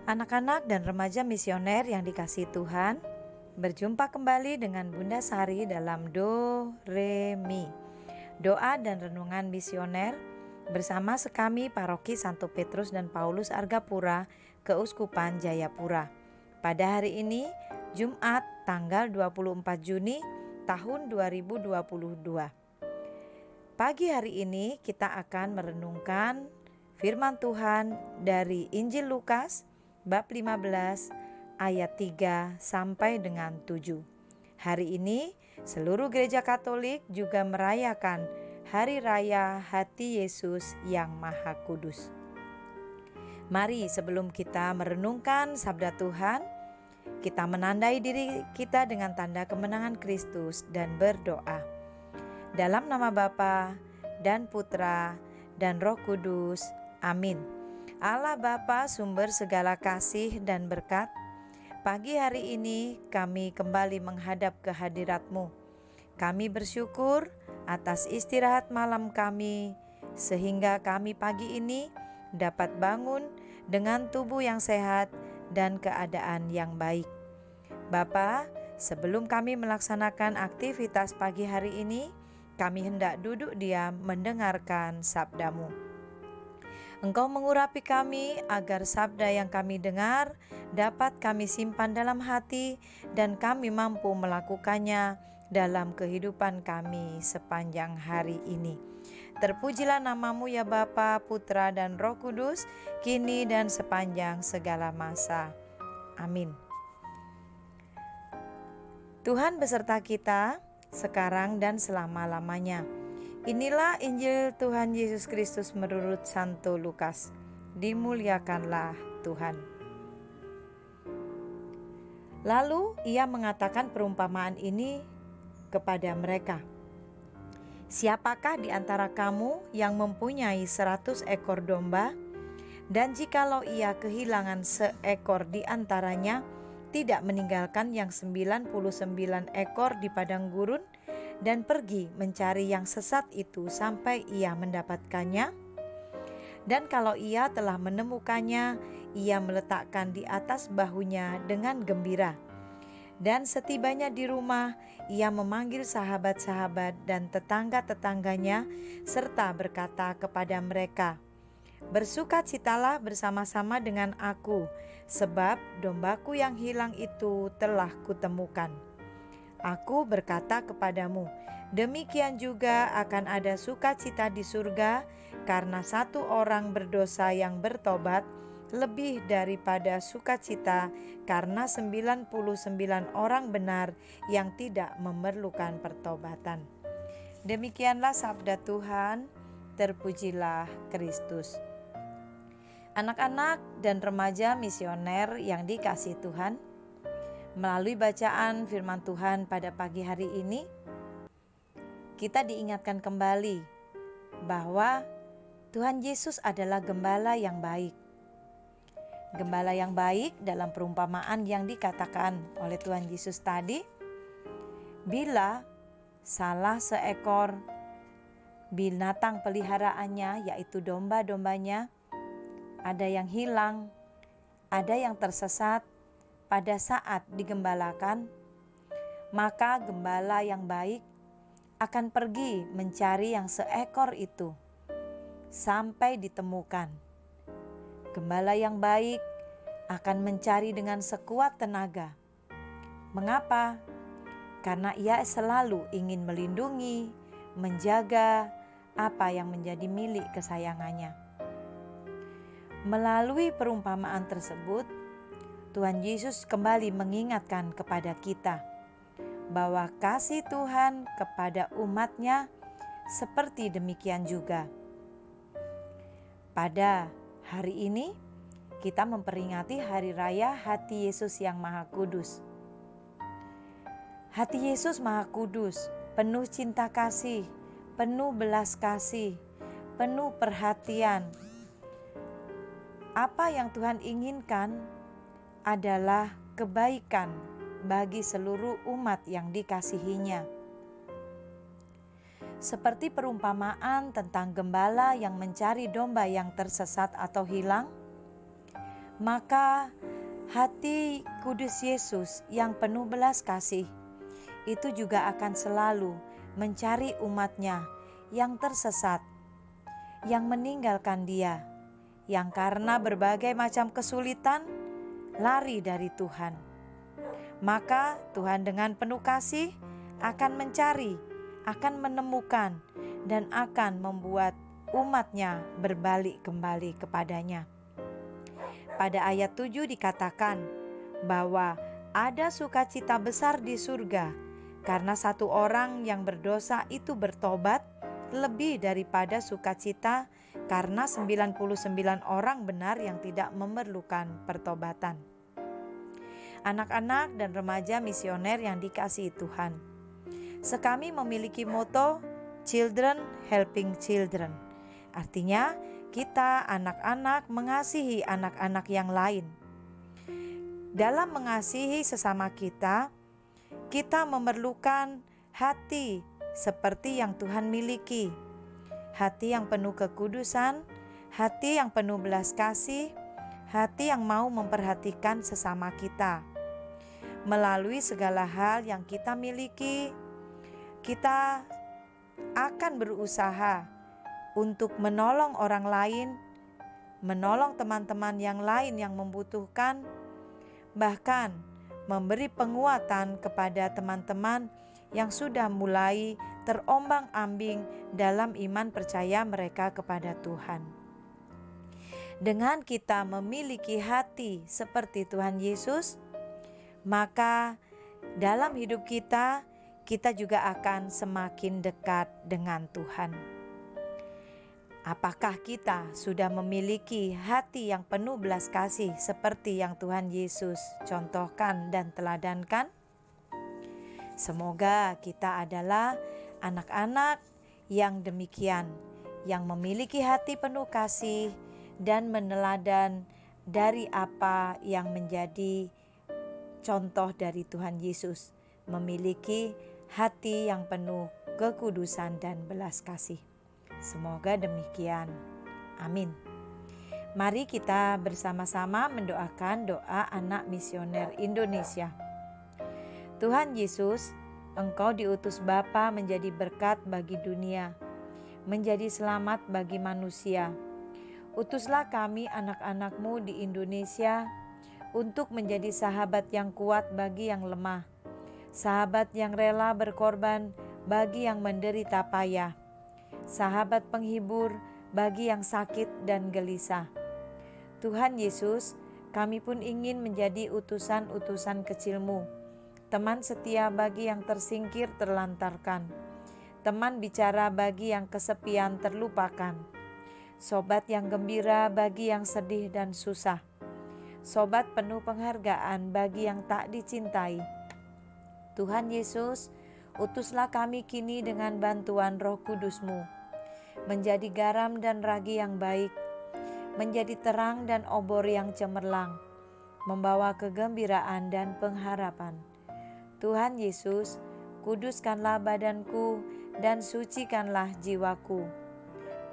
Anak-anak dan remaja misioner yang dikasihi Tuhan, berjumpa kembali dengan Bunda Sari dalam Do, Re, Mi, doa dan renungan misioner bersama sekami Paroki Santo Petrus dan Paulus Argapura, Keuskupan Jayapura. Pada hari ini, Jumat tanggal 24 Juni tahun 2022. Pagi hari ini kita akan merenungkan firman Tuhan dari Injil Lukas bab 15 ayat 3 sampai dengan 7. Hari ini seluruh gereja Katolik juga merayakan Hari Raya Hati Yesus yang Maha Kudus. Mari sebelum kita merenungkan sabda Tuhan, kita menandai diri kita dengan tanda kemenangan Kristus dan berdoa. Dalam nama Bapa dan Putra dan Roh Kudus. Amin. Allah Bapa, sumber segala kasih dan berkat, pagi hari ini kami kembali menghadap ke hadirat-Mu. Kami bersyukur atas istirahat malam kami, sehingga kami pagi ini dapat bangun dengan tubuh yang sehat dan keadaan yang baik. Bapa, sebelum kami melaksanakan aktivitas pagi hari ini, kami hendak duduk diam mendengarkan sabda-Mu. Engkau mengurapi kami agar sabda yang kami dengar dapat kami simpan dalam hati dan kami mampu melakukannya dalam kehidupan kami sepanjang hari ini. Terpujilah nama-Mu ya Bapa, Putra dan Roh Kudus, kini dan sepanjang segala masa. Amin. Tuhan beserta kita sekarang dan selama-lamanya. Inilah Injil Tuhan Yesus Kristus menurut Santo Lukas. Dimuliakanlah Tuhan. Lalu ia mengatakan perumpamaan ini kepada mereka. Siapakah di antara kamu yang mempunyai 100 ekor domba, dan jikalau ia kehilangan seekor di antaranya, tidak meninggalkan yang 99 ekor di padang gurun dan pergi mencari yang sesat itu sampai ia mendapatkannya? Dan kalau ia telah menemukannya, ia meletakkan di atas bahunya dengan gembira. Dan setibanya di rumah, ia memanggil sahabat-sahabat dan tetangga-tetangganya serta berkata kepada mereka, "Bersukacitalah bersama-sama dengan aku, sebab dombaku yang hilang itu telah kutemukan." Aku berkata kepadamu, demikian juga akan ada sukacita di surga karena satu orang berdosa yang bertobat, lebih daripada sukacita karena 99 orang benar yang tidak memerlukan pertobatan. Demikianlah sabda Tuhan, terpujilah Kristus. Anak-anak dan remaja misioner yang dikasihi Tuhan, melalui bacaan firman Tuhan pada pagi hari ini, kita diingatkan kembali bahwa Tuhan Yesus adalah gembala yang baik. Gembala yang baik dalam perumpamaan yang dikatakan oleh Tuhan Yesus tadi, bila salah seekor binatang peliharaannya, yaitu domba-dombanya, ada yang hilang, ada yang tersesat pada saat digembalakan, maka gembala yang baik akan pergi mencari yang seekor itu sampai ditemukan. Gembala yang baik akan mencari dengan sekuat tenaga. Mengapa? Karena ia selalu ingin melindungi, menjaga apa yang menjadi milik kesayangannya. Melalui perumpamaan tersebut, Tuhan Yesus kembali mengingatkan kepada kita bahwa kasih Tuhan kepada umat-Nya seperti demikian juga. Pada hari ini kita memperingati Hari Raya Hati Yesus yang Maha Kudus. Hati Yesus Maha Kudus, penuh cinta kasih, penuh belas kasih, penuh perhatian. Apa yang Tuhan inginkan adalah kebaikan bagi seluruh umat yang dikasihinya. Seperti perumpamaan tentang gembala yang mencari domba yang tersesat atau hilang, maka hati kudus Yesus yang penuh belas kasih itu juga akan selalu mencari umatnya yang tersesat, yang meninggalkan Dia, yang karena berbagai macam kesulitan lari dari Tuhan. Maka Tuhan dengan penuh kasih akan mencari, akan menemukan, dan akan membuat umatnya berbalik kembali kepadanya. Pada ayat 7 dikatakan bahwa ada sukacita besar di surga karena satu orang yang berdosa itu bertobat lebih daripada sukacita karena 99 orang benar yang tidak memerlukan pertobatan. Anak-anak dan remaja misioner yang dikasihi Tuhan, sekami memiliki moto Children Helping Children. Artinya kita anak-anak mengasihi anak-anak yang lain. Dalam mengasihi sesama kita memerlukan hati seperti yang Tuhan miliki. Hati yang penuh kekudusan, hati yang penuh belas kasih, hati yang mau memperhatikan sesama kita. Melalui segala hal yang kita miliki, kita akan berusaha untuk menolong orang lain, menolong teman-teman yang lain yang membutuhkan, bahkan memberi penguatan kepada teman-teman yang sudah mulai terombang-ambing dalam iman percaya mereka kepada Tuhan. Dengan kita memiliki hati seperti Tuhan Yesus, maka dalam hidup kita juga akan semakin dekat dengan Tuhan. Apakah kita sudah memiliki hati yang penuh belas kasih seperti yang Tuhan Yesus contohkan dan teladankan? Semoga kita adalah anak-anak yang demikian, yang memiliki hati penuh kasih dan meneladan dari apa yang menjadi contoh dari Tuhan Yesus, memiliki hati yang penuh kekudusan dan belas kasih. Semoga demikian. Amin. Mari kita bersama-sama mendoakan doa anak misioner Indonesia. Tuhan Yesus, Engkau diutus Bapa menjadi berkat bagi dunia, menjadi selamat bagi manusia. Utuslah kami anak-anak-Mu di Indonesia untuk menjadi sahabat yang kuat bagi yang lemah, sahabat yang rela berkorban bagi yang menderita payah, sahabat penghibur bagi yang sakit dan gelisah. Tuhan Yesus, kami pun ingin menjadi utusan-utusan kecil-Mu, teman setia bagi yang tersingkir terlantarkan, teman bicara bagi yang kesepian terlupakan, sobat yang gembira bagi yang sedih dan susah, sobat penuh penghargaan bagi yang tak dicintai. Tuhan Yesus, utuslah kami kini dengan bantuan Roh Kudus-Mu, menjadi garam dan ragi yang baik, menjadi terang dan obor yang cemerlang, membawa kegembiraan dan pengharapan. Tuhan Yesus, kuduskanlah badanku dan sucikanlah jiwaku.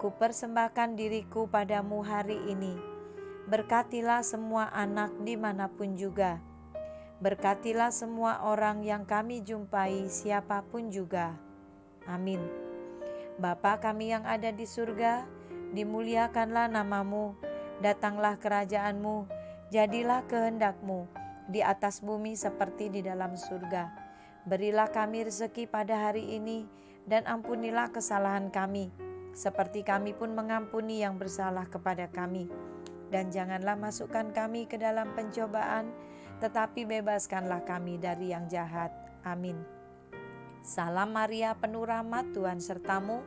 Kupersembahkan diriku padamu hari ini. Berkatilah semua anak dimanapun juga. Berkatilah semua orang yang kami jumpai siapapun juga. Amin. Bapa kami yang ada di surga, dimuliakanlah nama-Mu, datanglah kerajaan-Mu, jadilah kehendak-Mu di atas bumi seperti di dalam surga. Berilah kami rezeki pada hari ini, dan ampunilah kesalahan kami, seperti kami pun mengampuni yang bersalah kepada kami. Dan janganlah masukkan kami ke dalam pencobaan, tetapi bebaskanlah kami dari yang jahat. Amin. Salam Maria, penuh rahmat, Tuhan sertamu.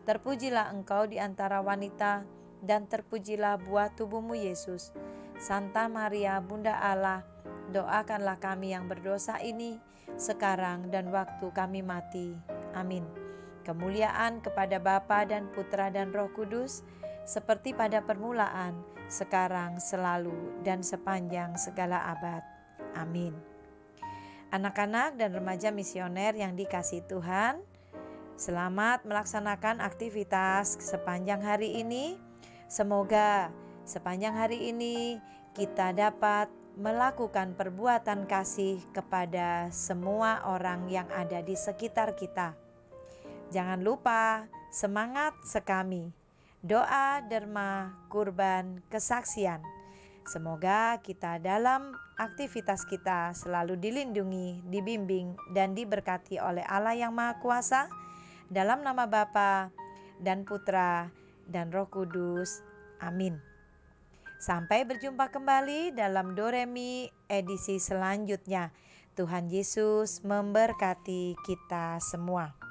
Terpujilah engkau di antara wanita, dan terpujilah buah tubuhmu Yesus. Santa Maria, Bunda Allah, doakanlah kami yang berdosa ini, sekarang dan waktu kami mati. Amin. Kemuliaan kepada Bapa dan Putra dan Roh Kudus, seperti pada permulaan, sekarang, selalu, dan sepanjang segala abad. Amin. Anak-anak dan remaja misioner yang dikasihi Tuhan, selamat melaksanakan aktivitas sepanjang hari ini. Semoga sepanjang hari ini kita dapat melakukan perbuatan kasih kepada semua orang yang ada di sekitar kita. Jangan lupa semangat sekami, doa, derma, kurban, kesaksian. Semoga kita dalam aktivitas kita selalu dilindungi, dibimbing, dan diberkati oleh Allah yang Maha Kuasa, dalam nama Bapa dan Putra dan Roh Kudus. Amin. Sampai berjumpa kembali dalam Doremi edisi selanjutnya. Tuhan Yesus memberkati kita semua.